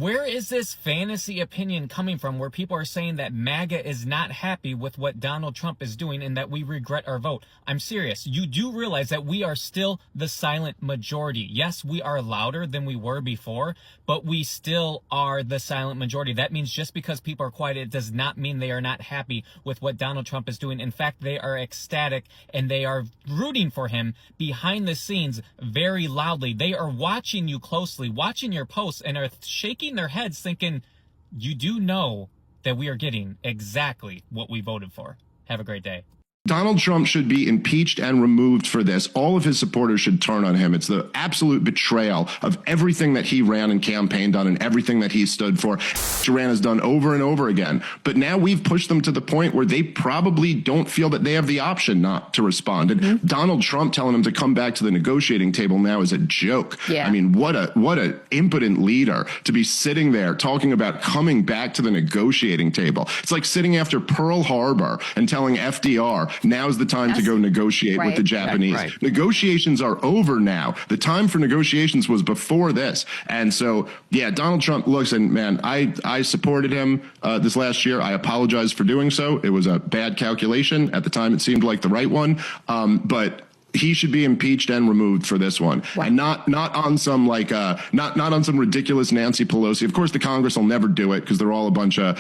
Where is this fantasy opinion coming from where people are saying that MAGA is not happy with what Donald Trump is doing and that we regret our vote? I'm serious. You do realize that we are still the silent majority. Yes, we are louder than we were before, but we still are the silent majority. That means just because people are quiet, it does not mean they are not happy with what Donald Trump is doing. In fact, they are ecstatic and they are rooting for him behind the scenes very loudly. They are watching you closely, watching your posts, and are shaking their heads thinking, you do know that we are getting exactly what we voted for. Have a great day. Donald Trump should be impeached and removed for this. All of his supporters should turn on him. It's the absolute betrayal of everything that he ran and campaigned on and everything that he stood for. Iran has done over and over again. But now we've pushed them to the point where they probably don't feel that they have the option not to respond. And Donald Trump telling them to come back to the negotiating table now is a joke. Yeah. I mean, what a impotent leader to be sitting there talking about coming back to the negotiating table. It's like sitting after Pearl Harbor and telling FDR, now's the time to go negotiate with the Japanese. Right. Negotiations are over now. The time for negotiations was before this. And so, yeah, Donald Trump looks, and man, I supported him this last year. I apologize for doing so. It was a bad calculation. At the time, it seemed like the right one. But he should be impeached and removed for this one, and not on some not on some ridiculous Nancy Pelosi. Of course, the Congress will never do it because they're all a bunch of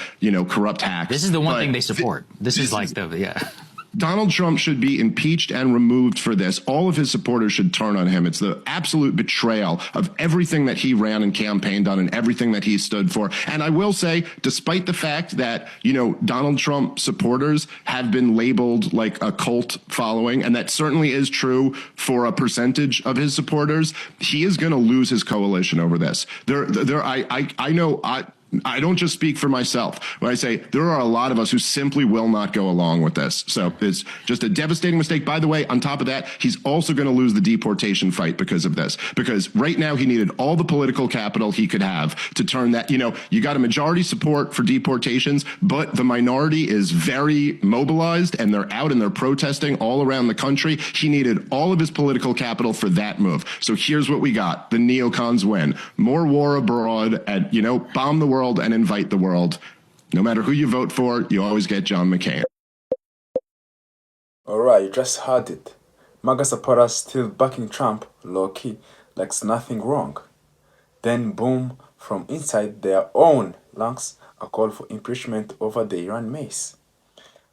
corrupt hacks. This is the one thing they support. This is like Donald Trump should be impeached and removed for this. All of his supporters should turn on him. It's the absolute betrayal of everything that he ran and campaigned on and everything that he stood for. And I will say, despite the fact that, Donald Trump supporters have been labeled like a cult following, and that certainly is true for a percentage of his supporters, he is going to lose his coalition over this. I don't just speak for myself when I say there are a lot of us who simply will not go along with this. So it's just a devastating mistake. By the way, on top of that, he's also going to lose the deportation fight because of this, because right now he needed all the political capital he could have to turn that, you got a majority support for deportations, but the minority is very mobilized and they're out and they're protesting all around the country. He needed all of his political capital for that move. So here's what we got. The neocons win. More war abroad and, bomb the world and invite the world. No matter who you vote for, you always get John McCain. Alright, you just heard it. MAGA supporters still backing Trump low-key, like it's nothing wrong. Then boom, from inside their own ranks, a call for impeachment over the Iran mess.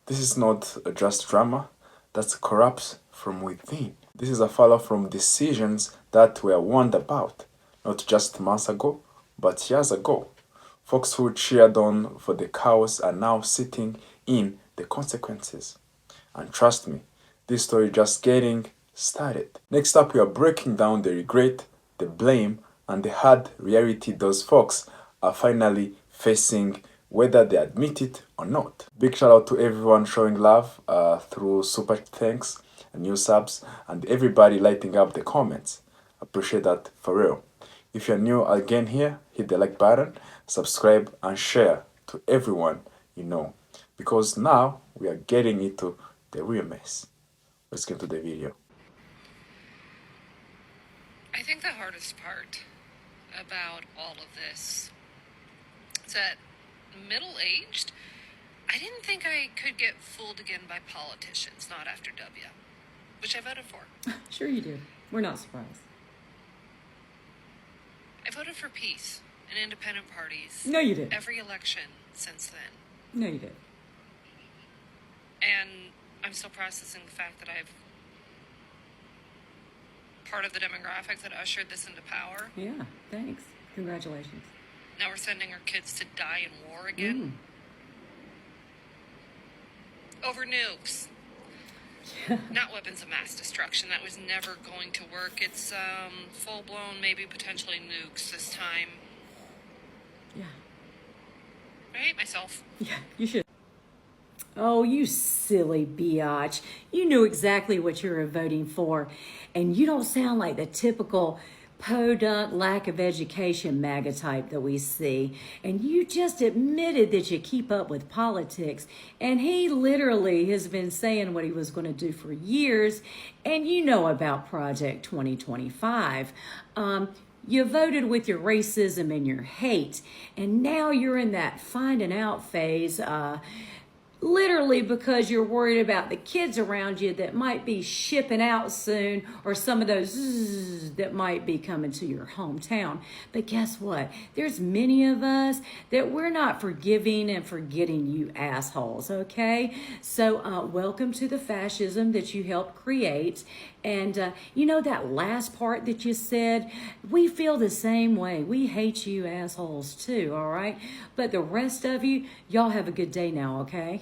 This is not just drama, that's corrupts from within. This is a follow from decisions that were warned about, not just months ago, but years ago. Folks who cheered on for the chaos are now sitting in the consequences. And trust me, this story is just getting started. Next up, we are breaking down the regret, the blame, and the hard reality those folks are finally facing, whether they admit it or not. Big shout out to everyone showing love through super thanks and new subs, and everybody lighting up the comments. Appreciate that for real. If you're new again here, hit the like button, subscribe, and share to everyone you know. Because now we are getting into the real mess. Let's get to the video. I think the hardest part about all of this is that middle-aged, I didn't think I could get fooled again by politicians, not after W, which I voted for. Sure you did. We're not surprised. I voted for peace and independent parties. No, you didn't. Every election since then. No, you didn't. And I'm still processing the fact that I've part of the demographic that ushered this into power. Yeah, thanks. Congratulations. Now we're sending our kids to die in war again. Over nukes. Not weapons of mass destruction. That was never going to work. It's full-blown, maybe potentially nukes this time. Yeah. I hate myself. Yeah, you should. Oh, you silly biatch. You knew exactly what you were voting for. And you don't sound like the typical podunk, lack of education MAGA type that we see. And you just admitted that you keep up with politics. And he literally has been saying what he was going to do for years. And you know about Project 2025. You voted with your racism and your hate, and now you're in that finding out phase, literally because you're worried about the kids around you that might be shipping out soon, or some of those that might be coming to your hometown. But guess what? There's many of us that we're not forgiving and forgetting you assholes, okay? So welcome to the fascism that you helped create. And you know that last part that you said, we feel the same way. We hate you assholes too, all right? But the rest of you, y'all have a good day now, okay?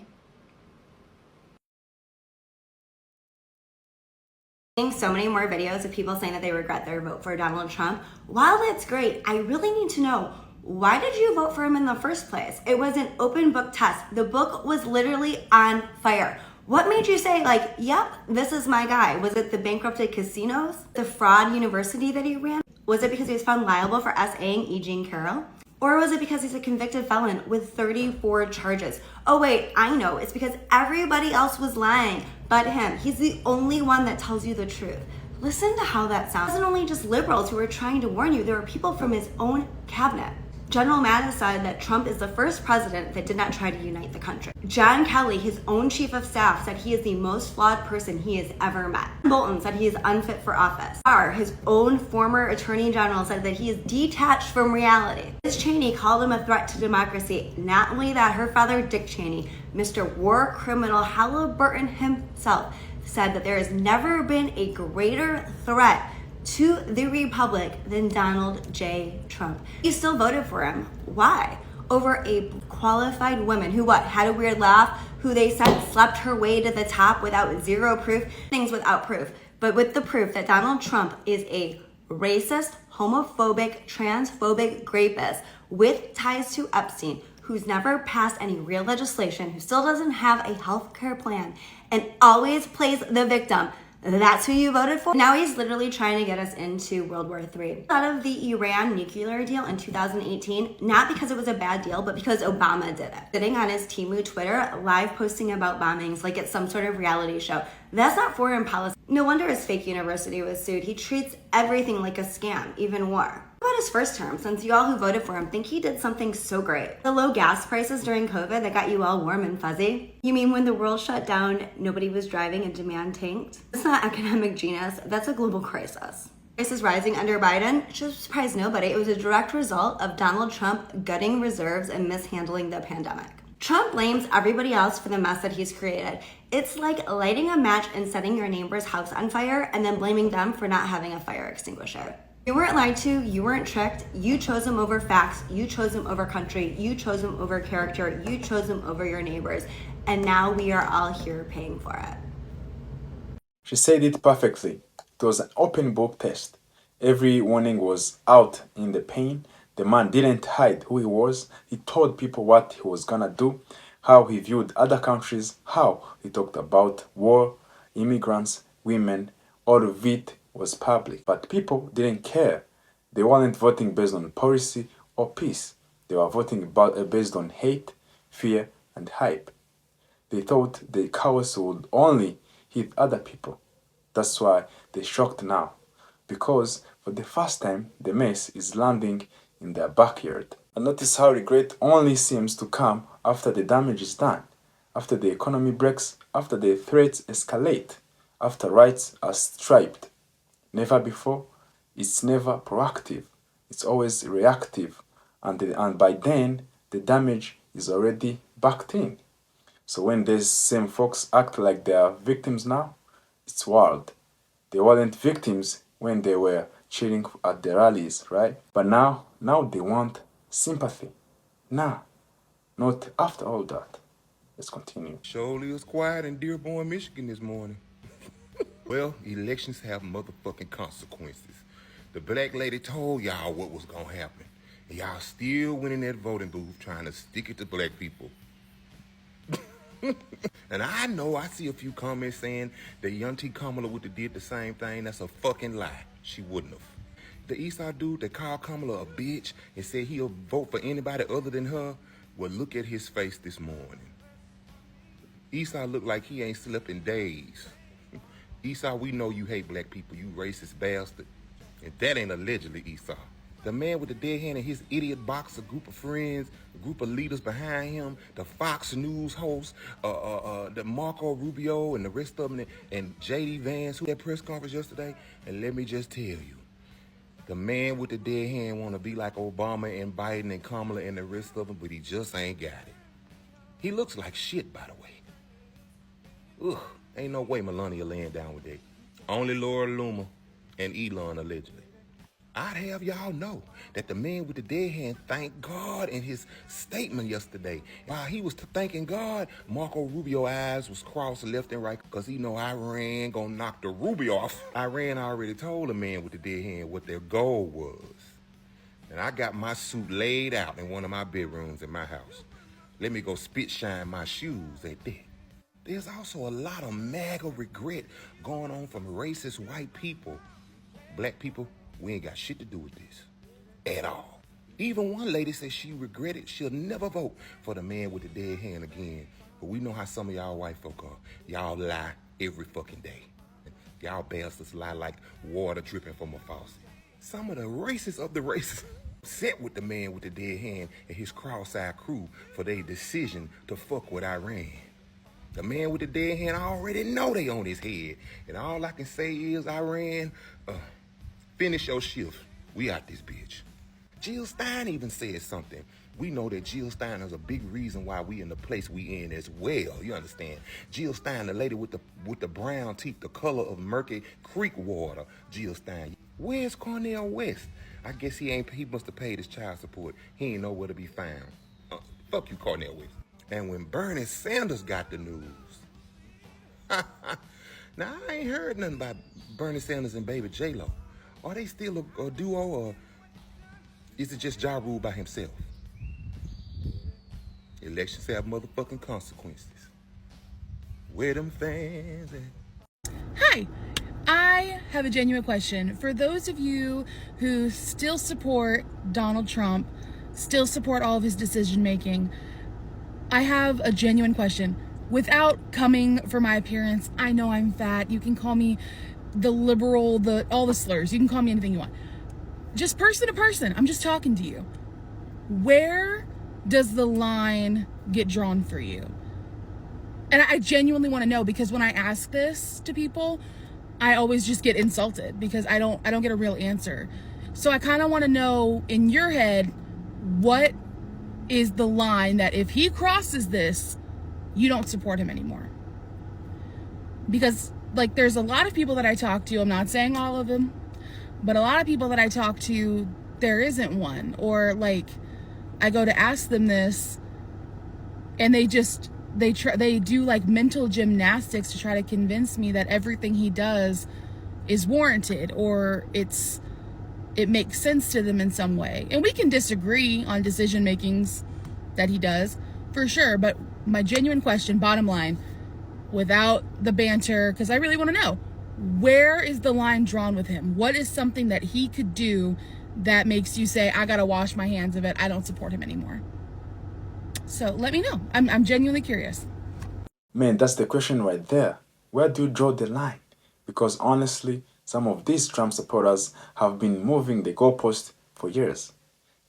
So many more videos of people saying that they regret their vote for Donald Trump. While that's great, I really need to know, why did you vote for him in the first place? It was an open book test. The book was literally on fire. What made you say, like, yep, this is my guy? Was it the bankrupted casinos? The fraud university that he ran? Was it because he was found liable for SAing E. Jean Carroll? Or was it because he's a convicted felon with 34 charges? Oh wait, I know. It's because everybody else was lying but him. He's the only one that tells you the truth. Listen to how that sounds. It wasn't only just liberals who were trying to warn you. There were people from his own cabinet. General Mattis said that Trump is the first president that did not try to unite the country. John Kelly, his own chief of staff, said he is the most flawed person he has ever met. Bolton said he is unfit for office. Barr, his own former attorney general, said that he is detached from reality. Liz Cheney called him a threat to democracy. Not only that, her father, Dick Cheney, Mr. War Criminal Halliburton himself, said that there has never been a greater threat to the Republic than Donald J. Trump. You still voted for him. Why? Over a qualified woman who had a weird laugh, who they said slept her way to the top without zero proof, things without proof, but with the proof that Donald Trump is a racist, homophobic, transphobic rapist with ties to Epstein, who's never passed any real legislation, who still doesn't have a health care plan, and always plays the victim. That's who you voted for? Now he's literally trying to get us into World War III. Out of the Iran nuclear deal in 2018, not because it was a bad deal, but because Obama did it. Sitting on his Timu Twitter, live posting about bombings like it's some sort of reality show. That's not foreign policy. No wonder his fake university was sued. He treats everything like a scam, even war. What about his first term, since you all who voted for him think he did something so great? The low gas prices during COVID that got you all warm and fuzzy? You mean when the world shut down, nobody was driving and demand tanked? That's not economic genius, that's a global crisis. Prices rising under Biden should surprise nobody. It was a direct result of Donald Trump gutting reserves and mishandling the pandemic. Trump blames everybody else for the mess that he's created. It's like lighting a match and setting your neighbor's house on fire and then blaming them for not having a fire extinguisher. You weren't lied to, you weren't tricked, you chose him over facts, you chose him over country, you chose him over character, you chose him over your neighbors, and now we are all here paying for it. She said it perfectly. It was an open book test. Every warning was out in the pane. The man didn't hide who he was. He told people what he was gonna do, how he viewed other countries, how he talked about war, immigrants, women. All of it was public. But people didn't care. They weren't voting based on policy or peace. They were voting based on hate, fear, and hype. They thought the chaos would only hit other people. That's why they're shocked now. Because for the first time, the mess is landing in their backyard. And notice how regret only seems to come after the damage is done, after the economy breaks, after the threats escalate, after rights are stripped. Never before. It's never proactive. It's always reactive. And by then, the damage is already backed in. So when these same folks act like they are victims now, it's wild. They weren't victims when they were cheering at the rallies, right? But now they want sympathy. Nah, not after all that. Let's continue. Surely was quiet in Dearborn, Michigan this morning. Well, elections have motherfucking consequences. The black lady told y'all what was gonna happen. And y'all still went in that voting booth trying to stick it to black people. And I know I see a few comments saying that young T. Kamala would have did the same thing. That's a fucking lie. She wouldn't have. The Eastside dude that called Kamala a bitch and said he'll vote for anybody other than her, well, look at his face this morning. Eastside looked like he ain't slept in days. Esau, we know you hate black people, you racist bastard. And that ain't allegedly, Esau. The man with the dead hand and his idiot box, a group of friends, a group of leaders behind him, the Fox News host, the Marco Rubio and the rest of them, and J.D. Vance, who had press conference yesterday. And let me just tell you, the man with the dead hand want to be like Obama and Biden and Kamala and the rest of them, but he just ain't got it. He looks like shit, by the way. Ugh, ain't no way Melania laying down with that. Only Laura Loomer and Elon, allegedly. I'd have y'all know that the man with the dead hand thanked God in his statement yesterday. While he was thanking God, Marco Rubio's eyes was crossed left and right because he know Iran gonna knock the Rubio off. Iran already told the man with the dead hand what their goal was. And I got my suit laid out in one of my bedrooms in my house. Let me go spit shine my shoes at that. There's also a lot of MAGA regret going on from racist white people. Black people, we ain't got shit to do with this at all. Even one lady said she regretted she'll never vote for the man with the dead hand again. But we know how some of y'all white folk are. Y'all lie every fucking day. Y'all bastards lie like water dripping from a faucet. Some of the racists of the racists upset with the man with the dead hand and his cross-eyed crew for their decision to fuck with Iran. The man with the dead hand, I already know they on his head. And all I can say is, Iran, finish your shift. We out this bitch. Jill Stein even said something. We know that Jill Stein is a big reason why we in the place we in as well. You understand? Jill Stein, the lady with the brown teeth, the color of murky creek water. Jill Stein. Where's Cornel West? I guess he must have paid his child support. He ain't nowhere to be found. Fuck you, Cornel West. And when Bernie Sanders got the news, now I ain't heard nothing about Bernie Sanders and baby J-Lo. Are they still a duo, or is it just Ja Rule by himself? Elections have motherfucking consequences. Where them fans at? Hi, I have a genuine question. For those of you who still support Donald Trump, still support all of his decision making, I have a genuine question. Without coming for my appearance, I know I'm fat. You can call me the liberal, all the slurs. You can call me anything you want. Just person to person, I'm just talking to you. Where does the line get drawn for you? And I genuinely want to know, because when I ask this to people, I always just get insulted because I don't get a real answer. So I kind of want to know, in your head, what is the line that if he crosses this, you don't support him anymore? Because like, there's a lot of people that I talk to, I'm not saying all of them, but a lot of people that I talk to, there isn't one. Or like, I go to ask them this and they do like mental gymnastics to try to convince me that everything he does is warranted, or it makes sense to them in some way. And we can disagree on decision makings that he does, for sure. But my genuine question, bottom line, without the banter, because I really want to know, where is the line drawn with him? What is something that he could do that makes you say, I gotta wash my hands of it, I don't support him anymore? So let me know. I'm genuinely curious. Man, that's the question right there. Where do you draw the line? Because honestly, some of these Trump supporters have been moving the goalpost for years.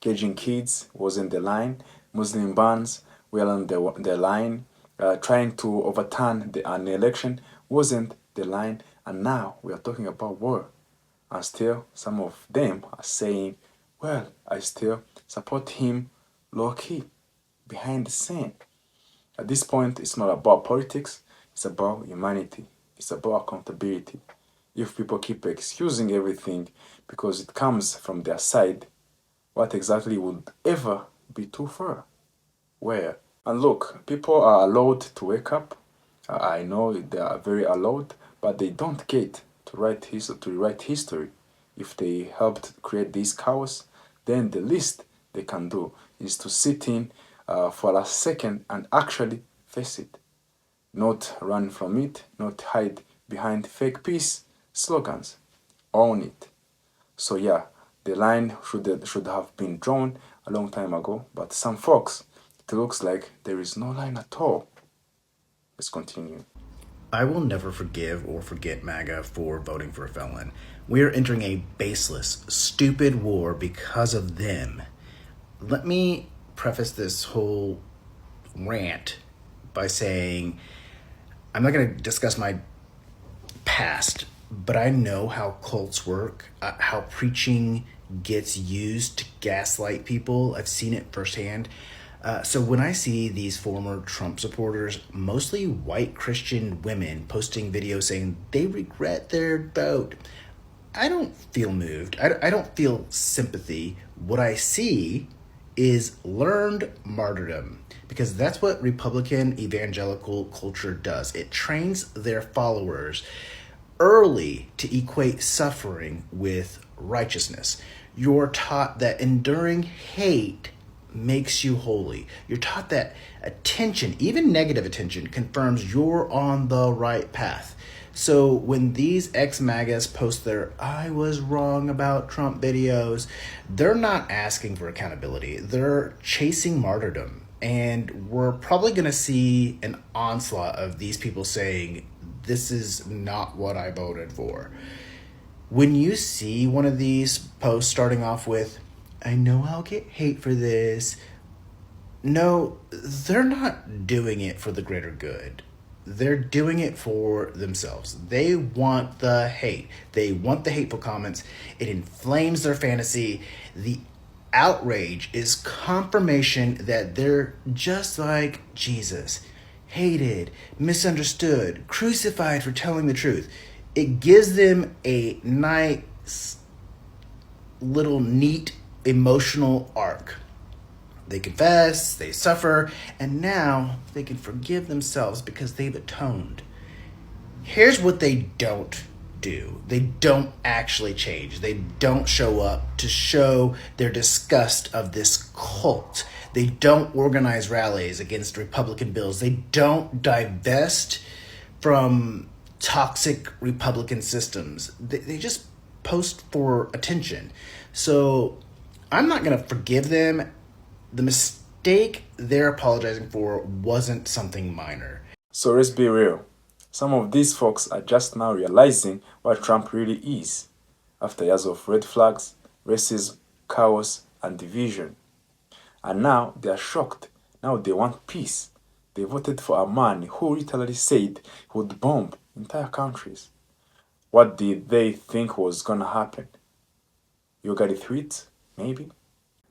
Caging kids wasn't the line. Muslim bans were on the line. Trying to overturn an election wasn't the line. And now we are talking about war. And still, some of them are saying, well, I still support him low-key, behind the scene. At this point, it's not about politics. It's about humanity. It's about accountability. If people keep excusing everything because it comes from their side, what exactly would ever be too far? Where? And look, people are allowed to wake up. I know they are very allowed, but they don't get to write history. If they helped create this chaos, then the least they can do is to sit in for a second and actually face it. Not run from it, not hide behind fake peace slogans. Own it. So yeah, the line should have been drawn a long time ago, but some folks, it looks like there is no line at all. Let's continue. I will never forgive or forget MAGA for voting for a felon. We're entering a baseless, stupid war because of them. Let me preface this whole rant by saying I'm not going to discuss my past, but I know how cults work, how preaching gets used to gaslight people. I've seen it firsthand. So when I see these former Trump supporters, mostly white Christian women, posting videos saying they regret their vote, I don't feel moved. I don't feel sympathy. What I see is learned martyrdom, because that's what Republican evangelical culture does. It trains their followers early to equate suffering with righteousness. You're taught that enduring hate makes you holy. You're taught that attention, even negative attention, confirms you're on the right path. So when these ex-MAGAs post their "I was wrong about Trump" videos, they're not asking for accountability. They're chasing martyrdom. And we're probably going to see an onslaught of these people saying, "This is not what I voted for." When you see one of these posts starting off with, "I know I'll get hate for this," no, they're not doing it for the greater good. They're doing it for themselves. They want the hate. They want the hateful comments. It inflames their fantasy. The outrage is confirmation that they're just like Jesus, hated, misunderstood, crucified for telling the truth. It gives them a nice little neat emotional arc. They confess, they suffer, and now they can forgive themselves because they've atoned. Here's what they don't do. They don't actually change. They don't show up to show their disgust of this cult. They don't organize rallies against Republican bills. They don't divest from toxic Republican systems. They just post for attention. So I'm not going to forgive them. The mistake they're apologizing for wasn't something minor. So let's be real. Some of these folks are just now realizing what Trump really is, after years of red flags, racism, chaos, and division. And now they are shocked. Now they want peace. They voted for a man who literally said he would bomb entire countries. What did they think was gonna happen? You got it tweet? Maybe?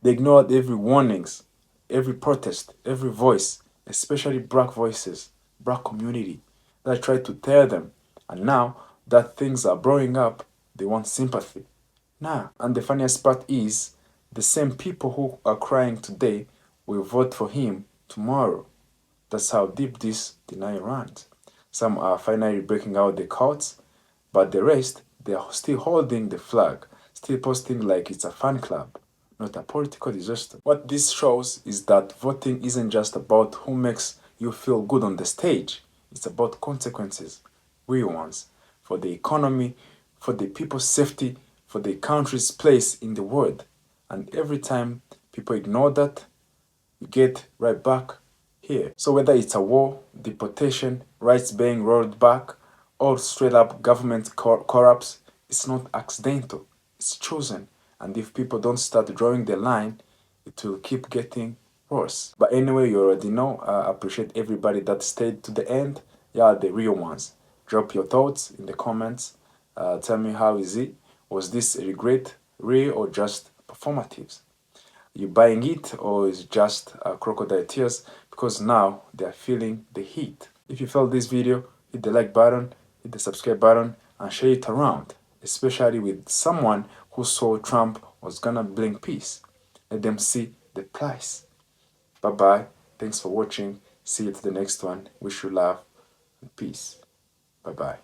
They ignored every warnings, every protest, every voice, especially black voices, black community, that tried to tear them. And now that things are blowing up, they want sympathy. Nah. And the funniest part is, the same people who are crying today will vote for him tomorrow. That's how deep this denial runs. Some are finally breaking out the courts, but the rest, they are still holding the flag, still posting like it's a fan club, not a political disaster. What this shows is that voting isn't just about who makes you feel good on the stage. It's about consequences, real ones, for the economy, for the people's safety, for the country's place in the world. And every time people ignore that, you get right back here. So whether it's a war, deportation, rights being rolled back, or straight up government corrupts, it's not accidental, it's chosen. And if people don't start drawing the line, it will keep getting worse. But anyway, you already know, I appreciate everybody that stayed to the end. Yeah, the real ones. Drop your thoughts in the comments. Tell me, how is it? Was this a regret, real, or just performatives? You buying it, or is it just crocodile tears? Because now they are feeling the heat. If you felt this video, hit the like button, hit the subscribe button, and share it around, especially with someone who saw Trump was gonna bring peace. Let them see the price. Bye bye. Thanks for watching. See you to the next one. Wish you love and peace. Bye bye.